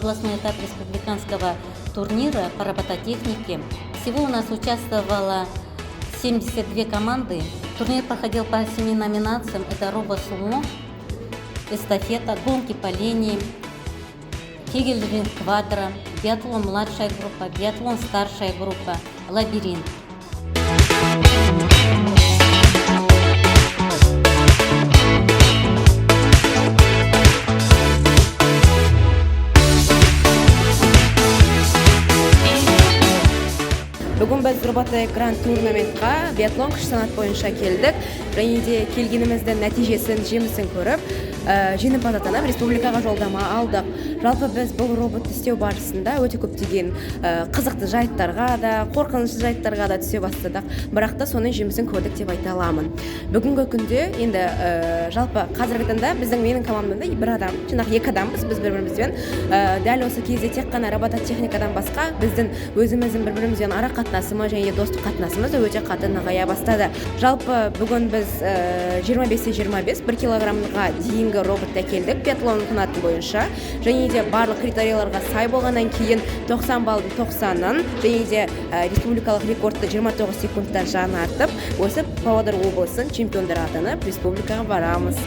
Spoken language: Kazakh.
областной этап республиканского турнира по робототехнике. Всего у нас участвовало 72 команды. Турнир проходил по 7 номинациям. Это робо-сумо, эстафета, гонки по линии, кегельринг квадро, биатлон младшая группа, биатлон старшая группа, лабиринт. Бүгін біз робототек гранд турнаментқа биатлон күш санат бойынша келдік. Және де келгеніміздің нәтижесін, жемісін көріп, жеңімпаз атанып, республикаға жолдама алдық. Жалпы біз бұл робот істеу барысында өте көптеген қызықты жайттарға да, қорқынышты жайттарға да түсе бастадық. Бірақ та соның жемісін көрдік деп айта аламын. Бүгінгі күнде енді жалпы қазіргі таңда менің командамда бір адам, жаңағы екі адамбыз, біз бір-бірімізбен. Дәл осы кезде тек қана робототехникадан басқа біздің өзіміздің бір-бірімізбен ара қатынасымыз және достық қатынасымыз өте қатты нығая бастады. Жалпы бүгін біз 25-25 1 килограммға дейінгі роботта келдік биатлон қанаты бойынша. Және де барлық критерияларға сай болғаннан кейін 90 балдың 90-ын және де республикалық рекордты 29 секундтан жаңартып, осы Павлодар облысының чемпиондары атанып республикаға барамыз.